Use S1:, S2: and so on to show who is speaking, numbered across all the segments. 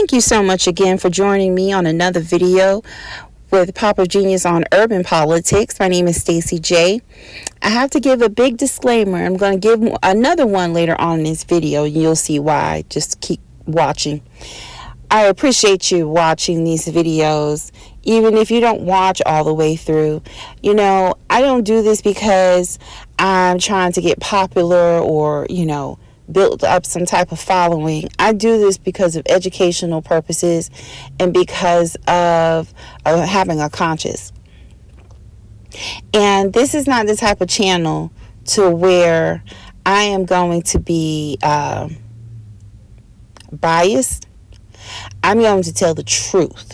S1: Thank you so much again for joining me on another video with Papa Genius on urban politics. My name is Stacy J. I have to give a big disclaimer. I'm going to give another one later on in this video. You'll see why. Just keep watching. I appreciate you watching these videos, even if you don't watch all the way through. You know, I don't do this because I'm trying to get popular or, build up some type of following. I do this because of educational purposes and because of having a conscience. And this is not the type of channel to where I am going to be biased. I'm going to tell the truth.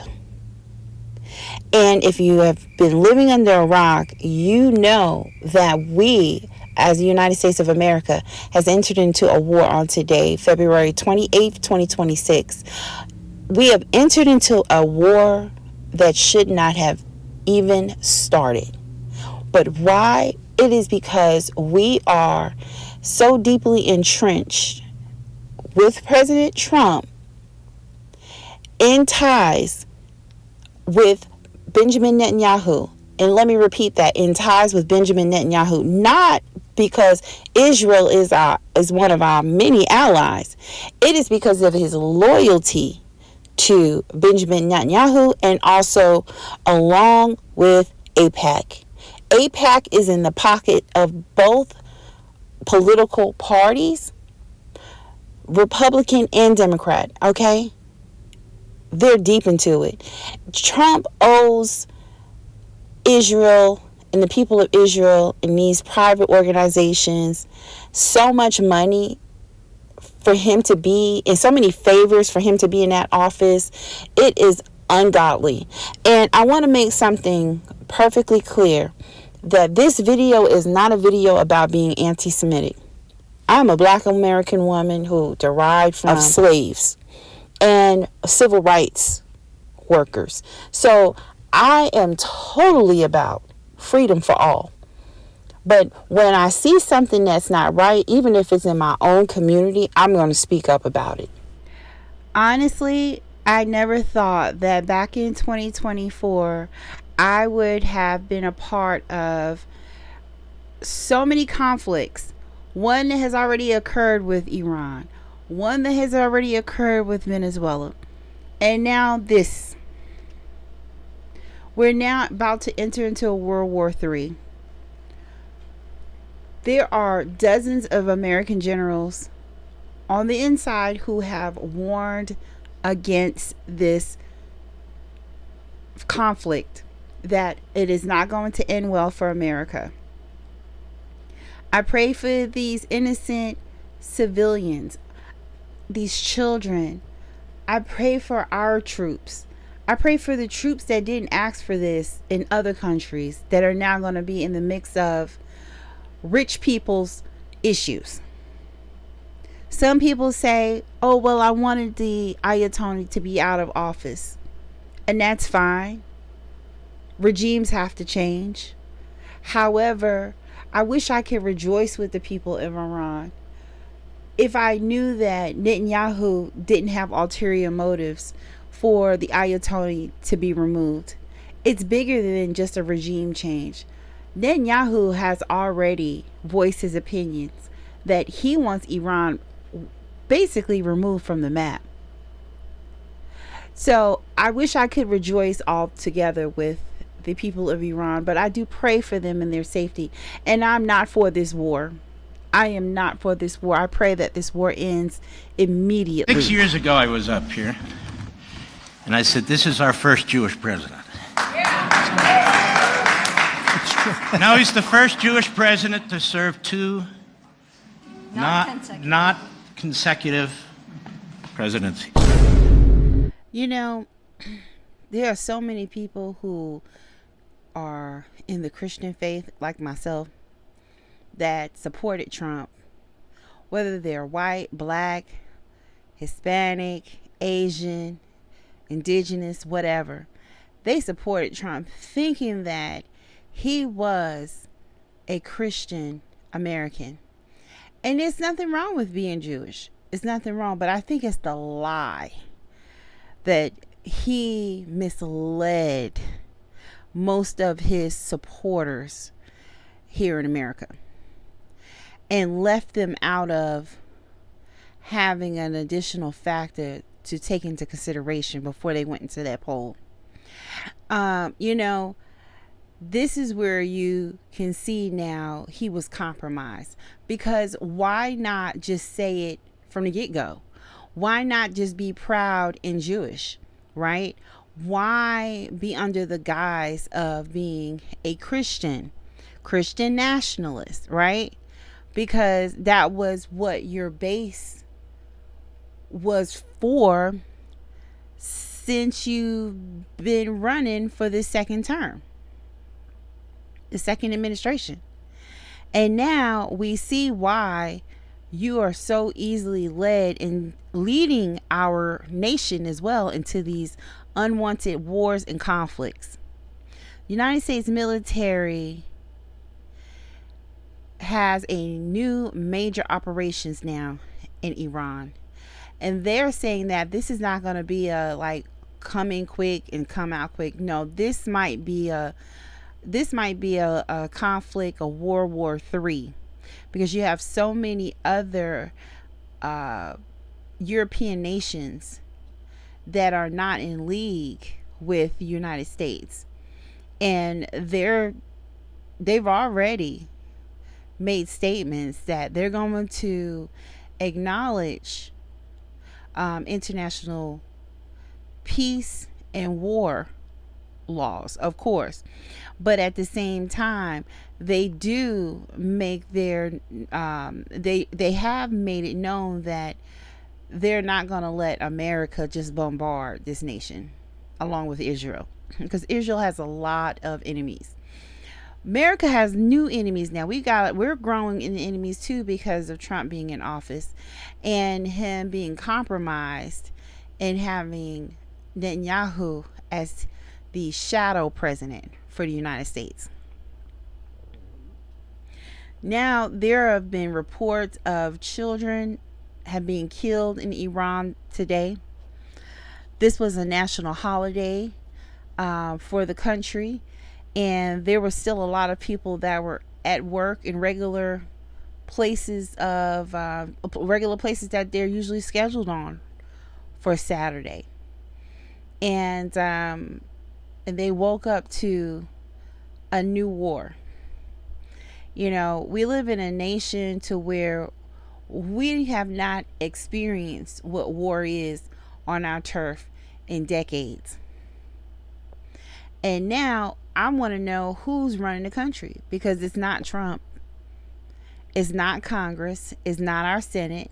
S1: And if you have been living under a rock, you know that we, as the United States of America, has entered into a war on today, February 28th, 2026. We have entered into a war that should not have even started. But why? It is because we are so deeply entrenched with President Trump in ties with Benjamin Netenyahu. And let me repeat that, in ties with Benjamin Netanyahu, not because Israel is one of our many allies. It is because of his loyalty to Benjamin Netanyahu and also along with AIPAC. AIPAC is in the pocket of both political parties, Republican and Democrat, okay? They're deep into it. Trump owes Israel and the people of Israel and these private organizations so much money for him to be, and so many favors for him to be in that office. It is ungodly. And I want to make something perfectly clear, that this video is not a video about being anti-Semitic. I'm a Black American woman who derived from slaves and civil rights workers. So I am totally about freedom for all. But when I see something that's not right, even if it's in my own community, I'm going to speak up about it. Honestly, I never thought that back in 2024, I would have been a part of so many conflicts. One that has already occurred with Iran. One that has already occurred with Venezuela. And now this. We're now about to enter into a World War III. There are dozens of American generals on the inside who have warned against this conflict, that it is not going to end well for America. I pray for these innocent civilians, these children. I pray for our troops. I pray for the troops that didn't ask for this in other countries that are now going to be in the mix of rich people's issues. Some people say, oh, well, I wanted the Ayatollah to be out of office. And that's fine. Regimes have to change. However, I wish I could rejoice with the people of Iran if I knew that Netanyahu didn't have ulterior motives for the Ayatollah to be removed. It's bigger than just a regime change. Netanyahu has already voiced his opinions that he wants Iran basically removed from the map. So I wish I could rejoice all together with the people of Iran, but I do pray for them and their safety. And I'm not for this war. I am not for this war. I pray that this war ends immediately.
S2: 6 years ago, I was up here, and I said, this is our first Jewish president. Now he's the first Jewish president to serve two not consecutive presidencies.
S1: You know, there are so many people who are in the Christian faith, like myself, that supported Trump, whether they're white, black, Hispanic, Asian, indigenous, whatever. They supported Trump thinking that he was a Christian American. And there's nothing wrong with being Jewish. It's nothing wrong, but I think it's the lie that he misled most of his supporters here in America and left them out of having an additional factor to take into consideration before they went into that poll. You know, this is where you can see now he was compromised, because why not just say it from the get-go? Why not just be proud and Jewish, right? Why be under the guise of being a Christian nationalist, right? Because that was what your base was for since you've been running for this second term, the second administration. And now we see why you are so easily led in leading our nation as well into these unwanted wars and conflicts. The United States military has a new major operations now in Iran. And they're saying that this is not going to be a like come in quick and come out quick. No, this might be a conflict, a World War III, because you have so many other European nations that are not in league with the United States, and they've already made statements that they're going to acknowledge international peace and war laws, of course, but at the same time they do make their they have made it known that they're not going to let America just bombard this nation along with Israel, because Israel has a lot of enemies. America has new enemies now. We're growing in enemies too, because of Trump being in office and him being compromised and having Netanyahu as the shadow president for the United States. Now there have been reports of children have been killed in Iran today. This was a national holiday for the country, and there were still a lot of people that were at work in regular places that they're usually scheduled on for Saturday, and they woke up to a new war. You know, we live in a nation to where we have not experienced what war is on our turf in decades. And now I want to know who's running the country, because it's not Trump, it's not Congress, it's not our Senate,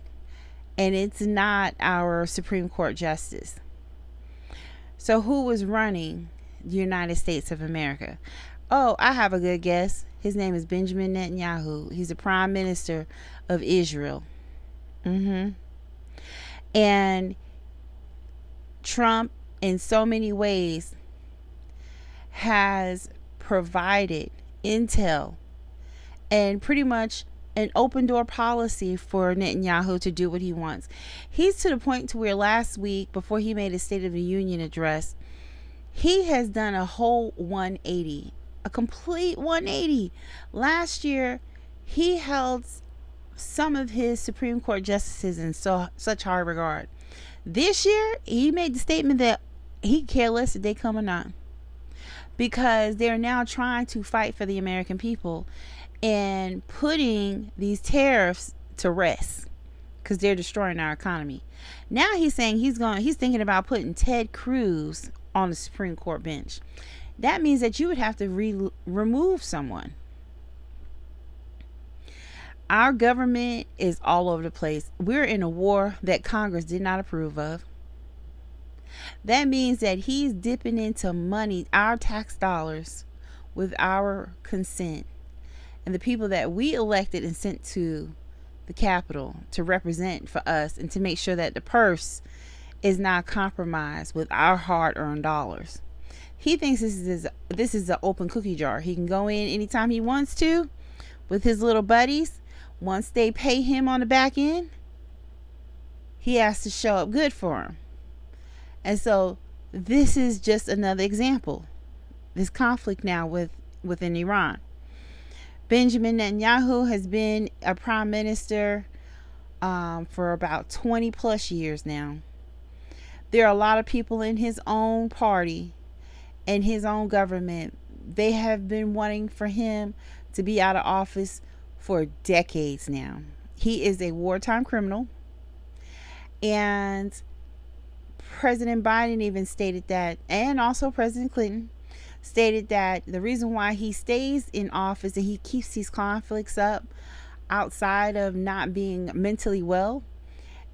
S1: and it's not our Supreme Court Justice. So who is running the United States of America? Oh, I have a good guess. His name is Benjamin Netanyahu. He's the Prime Minister of Israel. And Trump, in so many ways, has provided intel and pretty much an open door policy for Netanyahu to do what he wants. He's to the point to where last week, before he made his State of the Union address, he has done a whole 180, a complete 180. Last year, he held some of his Supreme Court justices in such high regard. This year, he made the statement that he cares less if they come or not, because they're now trying to fight for the American people and putting these tariffs to rest, because they're destroying our economy. Now he's saying he's thinking about putting Ted Cruz on the Supreme Court bench. That means that you would have to remove someone. Our government is all over the place. We're in a war that Congress did not approve of. That means that he's dipping into money, our tax dollars, with our consent. And the people that we elected and sent to the Capitol to represent for us and to make sure that the purse is not compromised with our hard-earned dollars. He thinks this is an open cookie jar. He can go in anytime he wants to with his little buddies. Once they pay him on the back end, he has to show up good for him. And so this is just another example. This conflict now within Iran. Benjamin Netanyahu has been a prime minister for about 20 plus years now. There are a lot of people in his own party and his own government. They have been wanting for him to be out of office for decades now. He is a wartime criminal. And President Biden even stated that, and also President Clinton stated that the reason why he stays in office and he keeps these conflicts up outside of not being mentally well,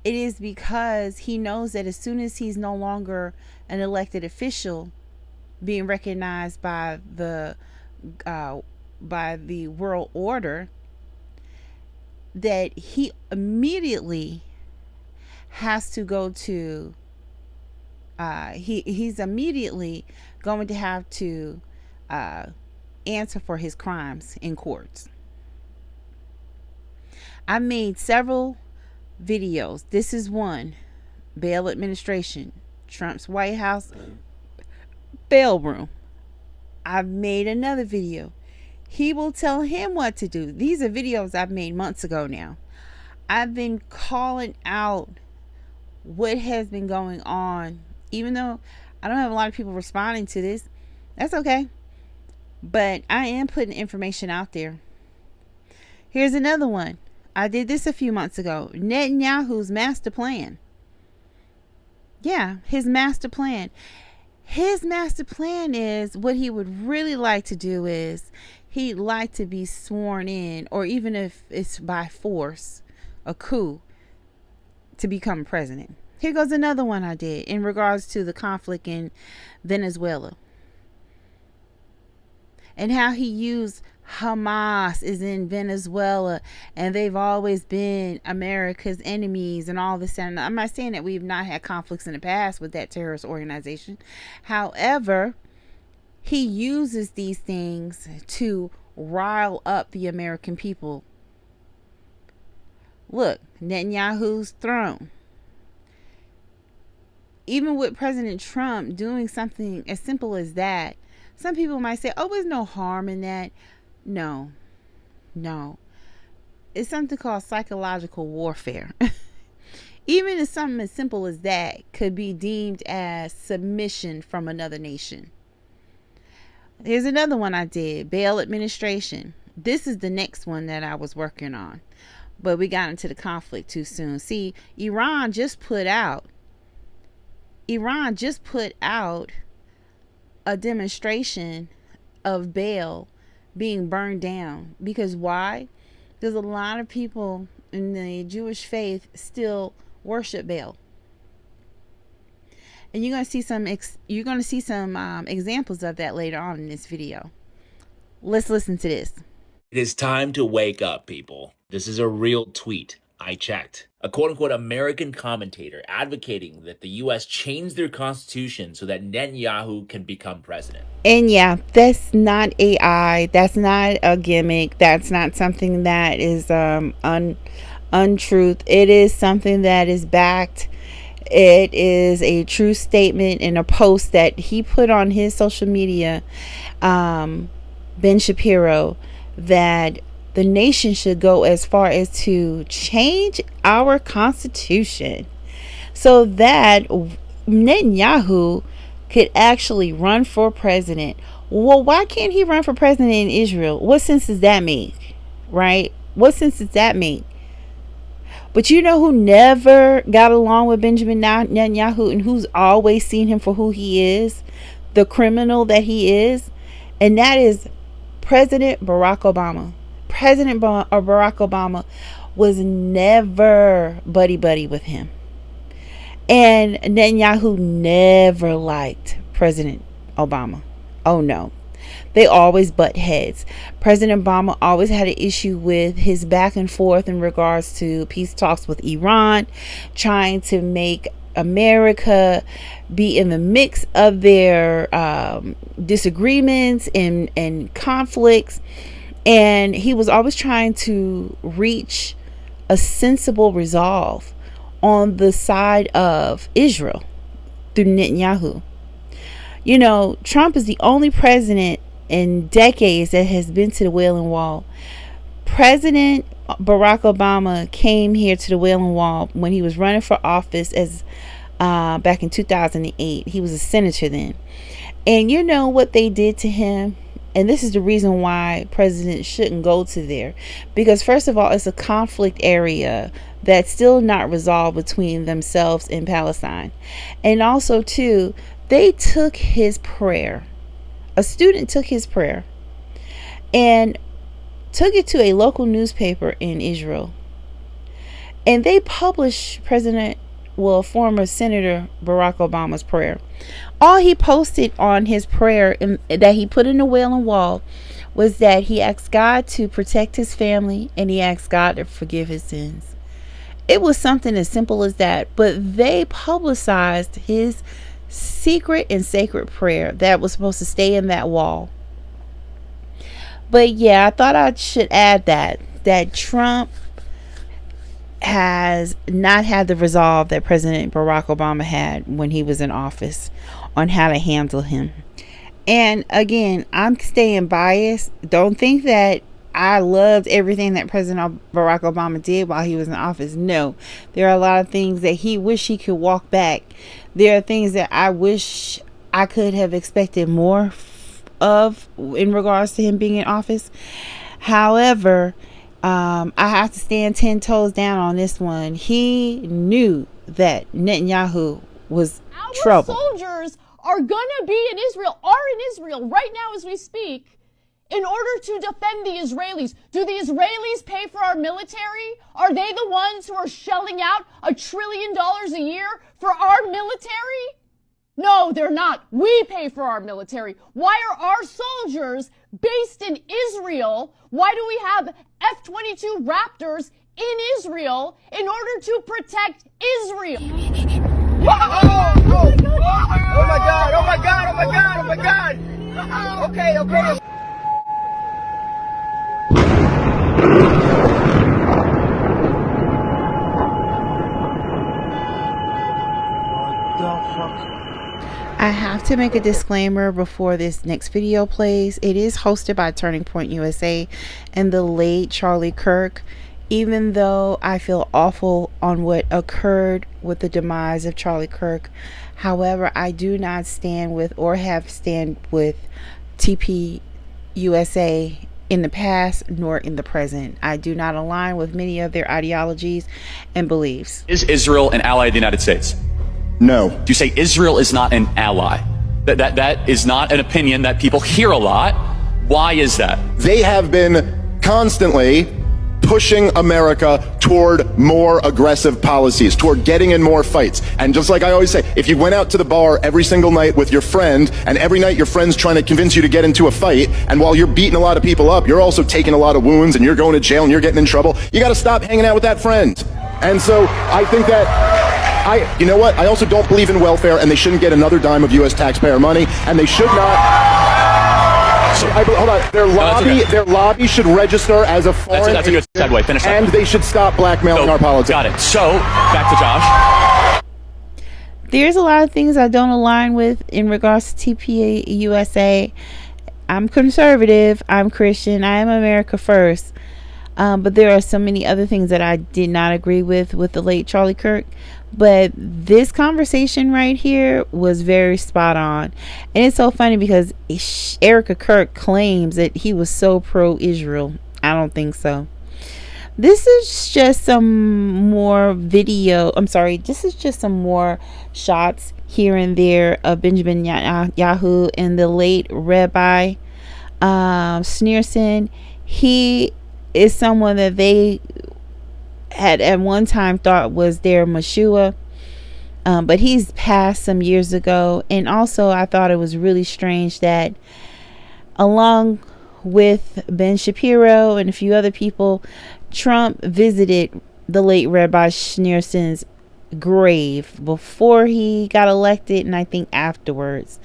S1: it is because he knows that as soon as he's no longer an elected official being recognized by the world order, that he immediately has to go to he's immediately going to have to answer for his crimes in courts. I made several videos. This is one. Bail administration, Trump's White House bail room. I've made another video. He will tell him what to do. These are videos I've made months ago now. I've been calling out what has been going on. Even though I don't have a lot of people responding to this, that's okay. But I am putting information out there. Here's another one. I did this a few months ago. Netanyahu's master plan. Yeah, his master plan. His master plan is, what he would really like to do is he'd like to be sworn in, or even if it's by force, a coup, to become president. Here goes another one I did in regards to the conflict in Venezuela and how he used Hamas is in Venezuela and they've always been America's enemies and all this. And I'm not saying that we've not had conflicts in the past with that terrorist organization. However, he uses these things to rile up the American people. Look, Netanyahu's throne. Even with President Trump doing something as simple as that, some people might say, oh, there's no harm in that. No. It's something called psychological warfare. Even if something as simple as that could be deemed as submission from another nation. Here's another one I did, bail administration. This is the next one that I was working on, but we got into the conflict too soon. See, Iran just put out a demonstration of bail being burned down. Because why? Because a lot of people in the Jewish faith still worship Baal. And you're going to see some examples of that later on in this video. Let's listen to this.
S3: It is time to wake up, people. This is a real tweet. I checked. A quote-unquote American commentator advocating that the U.S. change their constitution so that Netanyahu can become president.
S1: And yeah, that's not AI. That's not a gimmick. That's not something that is untruth. It is something that is backed. It is a true statement in a post that he put on his social media, Ben Shapiro, that the nation should go as far as to change our constitution so that Netanyahu could actually run for president. Well, why can't he run for president in Israel? What sense does that make? Right? What sense does that make? But you know who never got along with Benjamin Netanyahu and who's always seen him for who he is, the criminal that he is? And that is President Barack Obama. President Barack Obama was never buddy with him. And Netanyahu never liked President Obama. Oh no. They always butt heads. President Obama always had an issue with his back and forth in regards to peace talks with Iran, trying to make America be in the mix of their disagreements and conflicts. And he was always trying to reach a sensible resolve on the side of Israel. through Netanyahu. You know, Trump is the only president in decades that has been to the Wailing Wall. President Barack Obama came here to the Wailing Wall when he was running for office as back in 2008. He was a senator then. And you know what they did to him? And this is the reason why presidents shouldn't go to there. Because first of all, it's a conflict area that's still not resolved between themselves and Palestine. And also, too, they took his prayer. A student took his prayer and took it to a local newspaper in Israel. And they published former Senator Barack Obama's prayer. All he posted on his prayer that he put in the Wailing Wall was that he asked God to protect his family and he asked God to forgive his sins. It was something as simple as that, but they publicized his secret and sacred prayer that was supposed to stay in that wall. But yeah, I thought I should add that Trump has not had the resolve that President Barack Obama had when he was in office on how to handle him. And again, I'm staying biased. Don't think that I loved everything that President Barack Obama did while he was in office. No, there are a lot of things that he wished he could walk back. There are things that I wish I could have expected more of in regards to him being in office. However, I have to stand 10 toes down on this one. He knew that Netanyahu was trouble.
S4: Our soldiers are gonna be in Israel, right now as we speak, in order to defend the Israelis. Do the Israelis pay for our military? Are they the ones who are shelling out $1 trillion a year for our military? No, they're not. We pay for our military. Why are our soldiers based in Israel? Why do we have F-22 Raptors in Israel in order to protect Israel?
S5: Oh my God, oh my God, oh my God, oh my God. Okay.
S1: I have to make a disclaimer before this next video plays. It is hosted by Turning Point USA and the late Charlie Kirk. Even though I feel awful on what occurred with the demise of Charlie Kirk, however, I do not stand with or have stand with TP USA in the past nor in the present. I do not align with many of their ideologies and beliefs.
S6: Is Israel an ally of the United States?
S7: No.
S6: Do you say Israel is not an ally? That is not an opinion that people hear a lot. Why is that?
S7: They have been constantly pushing America toward more aggressive policies, toward getting in more fights. And just like I always say, if you went out to the bar every single night with your friend, and every night your friend's trying to convince you to get into a fight, and while you're beating a lot of people up, you're also taking a lot of wounds, and you're going to jail, and you're getting in trouble, you got to stop hanging out with that friend. And so I think that you know what? I also don't believe in welfare, and they shouldn't get another dime of U.S. taxpayer money, and they should not. So, hold on. Their lobby should register as a foreign.
S6: That's a good segue. Finish that.
S7: And they should stop blackmailing our politics.
S6: Got it. So back to Josh.
S1: There's a lot of things I don't align with in regards to TPA USA. I'm conservative. I'm Christian. I am America first. But there are so many other things that I did not agree with the late Charlie Kirk. But this conversation right here was very spot on. And it's so funny because Erica Kirk claims that he was so pro-Israel. I don't think so. This is just some more this is just some more shots here and there of Benjamin Netanyahu and the late Rabbi Schneerson. He is someone that they had at one time thought was their Meshua, but he's passed some years ago. And also I thought it was really strange that along with Ben Shapiro and a few other people, Trump visited the late Rabbi Schneerson's grave before he got elected, and I think afterwards.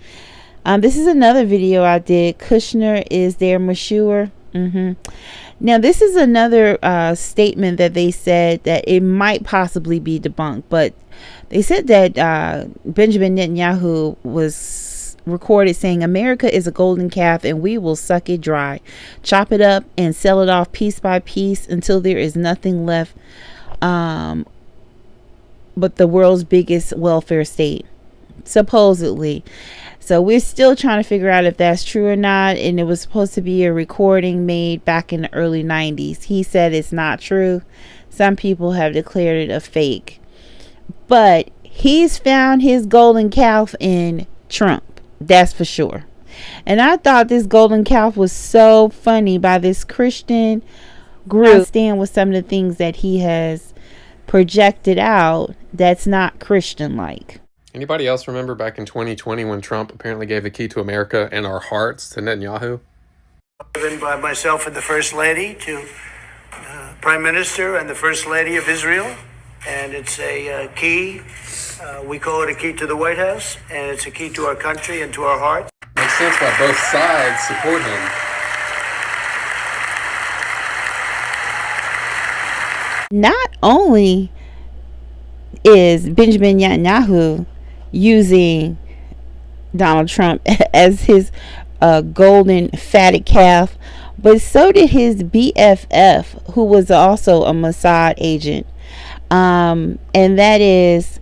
S1: This is another video I did. Kushner is their Meshua. Now, this is another statement that they said that it might possibly be debunked, but they said that Benjamin Netanyahu was recorded saying, "America is a golden calf and we will suck it dry, chop it up and sell it off piece by piece until there is nothing left but the world's biggest welfare state," supposedly. So we're still trying to figure out if that's true or not. And it was supposed to be a recording made back in the early 90s. He said it's not true. Some people have declared it a fake. But he's found his golden calf in Trump. That's for sure. And I thought this golden calf was so funny by this Christian group. I stand with some of the things that he has projected out that's not Christian-like.
S8: Anybody else remember back in 2020 when Trump apparently gave the key to America and our hearts to Netanyahu?
S9: Given by myself and the First Lady to Prime Minister and the First Lady of Israel. And it's a key. We call it a key to the White House. And it's a key to our country and to our hearts.
S8: Makes sense why both sides support him.
S1: Not only is Benjamin Netanyahu using Donald Trump as his golden fatted calf, but so did his BFF, who was also a Mossad agent, and that is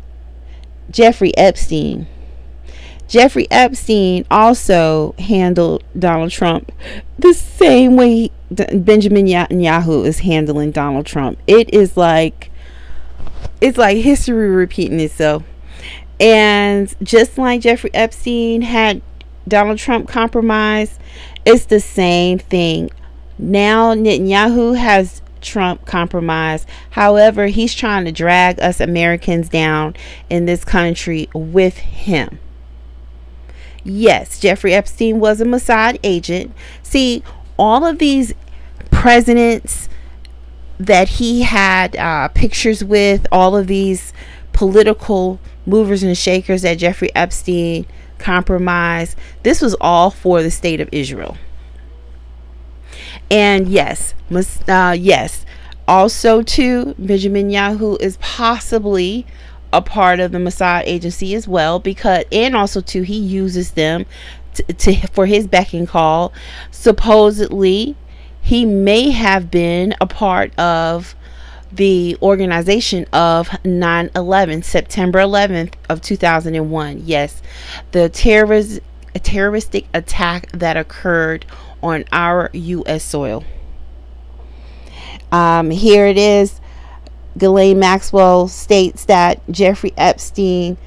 S1: Jeffrey Epstein. Jeffrey Epstein also handled Donald Trump the same way Benjamin Netanyahu is handling Donald Trump. It's like history repeating itself. And just like Jeffrey Epstein had Donald Trump compromised, it's the same thing. Now Netanyahu has Trump compromised. However, he's trying to drag us Americans down in this country with him. Yes, Jeffrey Epstein was a Mossad agent. See, all of these presidents that he had pictures with, all of these political movers and shakers that Jeffrey Epstein compromised, this was all for the state of Israel. And yes, also too, Benjamin Netanyahu is possibly a part of the Mossad agency as well, because, and also too, he uses them for his beck and call. Supposedly he may have been a part of the organization of 9/11, September 11th of 2001. Yes, the terroristic attack that occurred on our U.S. soil. Here it is. Ghislaine Maxwell states that Jeffrey Epstein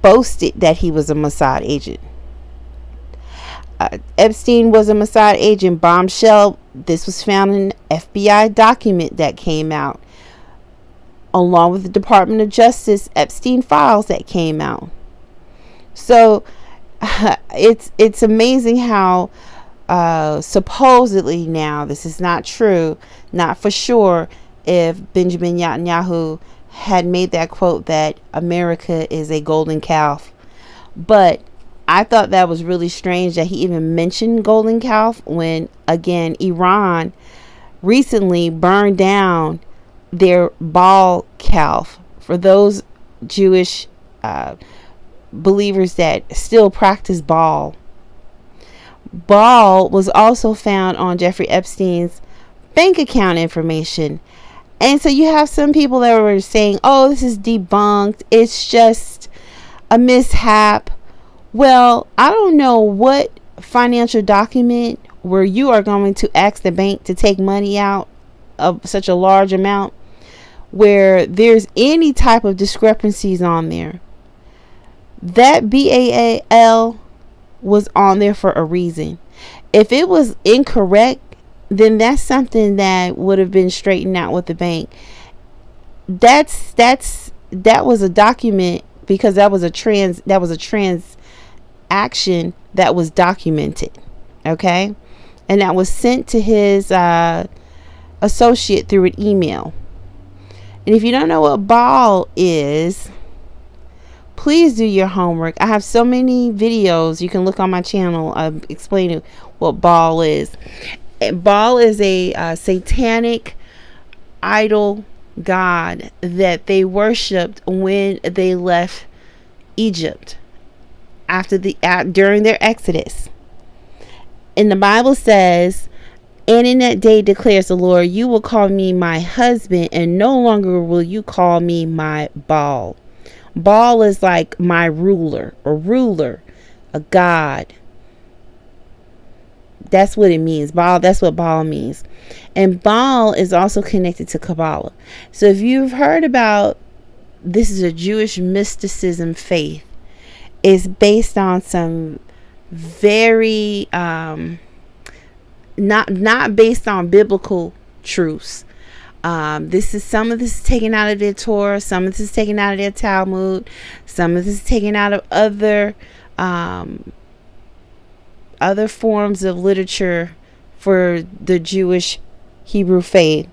S1: boasted that he was a Mossad agent. Epstein was a Mossad agent. Bombshell. This was found in an FBI document that came out, along with the Department of Justice Epstein files that came out. So it's amazing how supposedly, now this is not true, not for sure, if Benjamin Netanyahu had made that quote that America is a golden calf. But I thought that was really strange that he even mentioned golden calf when, again, Iran recently burned down their Baal calf. For those Jewish believers that still practice Baal. Baal was also found on Jeffrey Epstein's bank account information. And so you have some people that were saying, oh, this is debunked, it's just a mishap. Well, I don't know what financial document where you are going to ask the bank to take money out of such a large amount where there's any type of discrepancies on there. That BAL was on there for a reason. If it was incorrect, then that's something that would have been straightened out with the bank. That was a document, because that was a transaction that was documented, okay, and that was sent to his associate through an email. And if you don't know what Baal is, please do your homework. I have so many videos you can look on my channel explaining what Baal is. Baal is a satanic idol god that they worshipped when they left Egypt during their exodus. And the Bible says, and in that day declares the Lord, you will call me my husband, and no longer will you call me my Baal. Baal is like my ruler, a god. That's what it means. Baal, that's what Baal means. And Baal is also connected to Kabbalah. So if you've heard about, this is a Jewish mysticism faith. It's based on some very not based on biblical truths. Some of this is taken out of their Torah, some of this is taken out of their Talmud, some of this is taken out of other forms of literature for the Jewish Hebrew faith.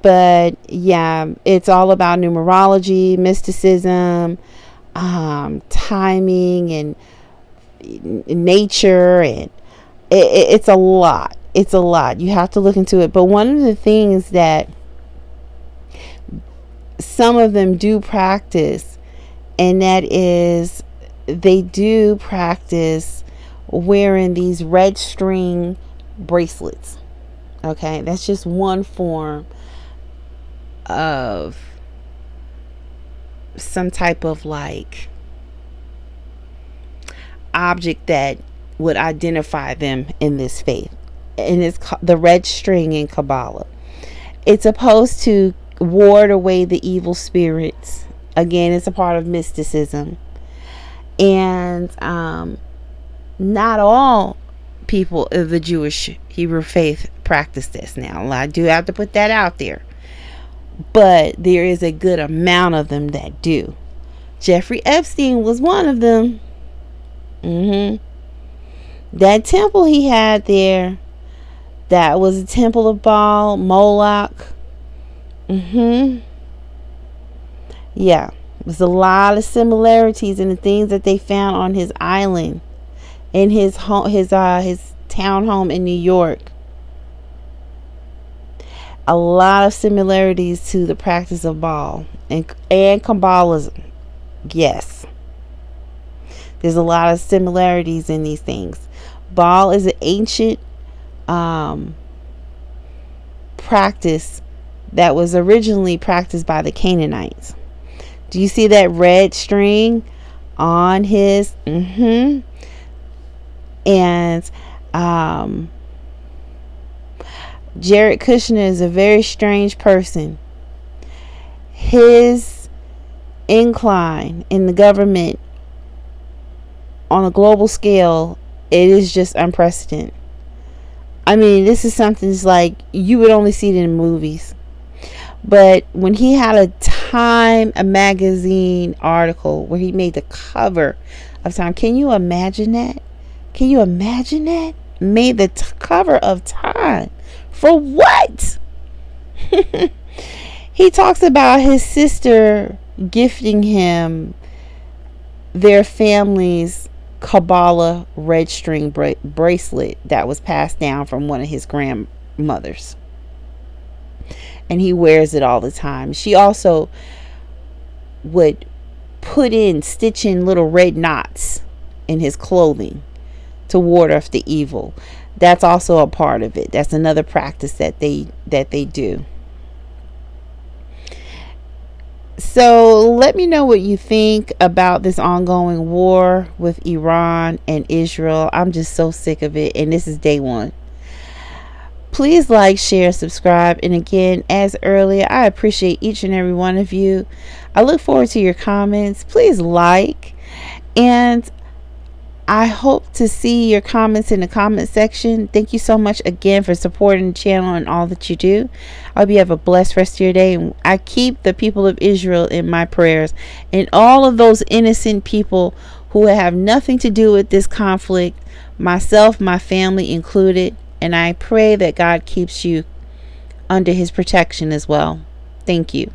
S1: But yeah, it's all about numerology, mysticism, timing, and nature, and it's a lot. It's a lot. You have to look into it. But one of the things that some of them do practice, and that is they do practice wearing these red string bracelets. Okay, that's just one form of some type of like object that would identify them in this faith, and it's the red string in Kabbalah. It's supposed to ward away the evil spirits. Again, it's a part of mysticism, and not all people of the Jewish Hebrew faith practice this. Now, I do have to put that out there, but there is a good amount of them that do. Jeffrey Epstein was one of them. That temple he had there, that was a temple of Baal, Moloch. Yeah, there's a lot of similarities in the things that they found on his island, in his home, his townhome in New York. A lot of similarities to the practice of Baal and Kabbalism. Yes, there's a lot of similarities in these things. Baal is an ancient practice that was originally practiced by the Canaanites. Do you see that red string on his? And Jared Kushner is a very strange person. His incline in the government on a global scale, it is just unprecedented. I mean, this is something that's like you would only see it in movies. But when he had a magazine article where he made the cover of Time, can you imagine that? Can you imagine that? Made the cover of Time. For what? He talks about his sister gifting him their family's Kabbalah red string bracelet that was passed down from one of his grandmothers, and he wears it all the time. She also would stitch in little red knots in his clothing to ward off the evil. That's also a part of it. That's another practice that they do. So let me know what you think about this ongoing war with Iran and Israel. I'm just so sick of it, and this is day one. Please like, share, subscribe, and again, as earlier, I appreciate each and every one of you. I look forward to your comments. Please like, and I hope to see your comments in the comment section. Thank you so much again for supporting the channel and all that you do. I hope you have a blessed rest of your day. And I keep the people of Israel in my prayers, and all of those innocent people who have nothing to do with this conflict, myself, my family included. And I pray that God keeps you under his protection as well. Thank you.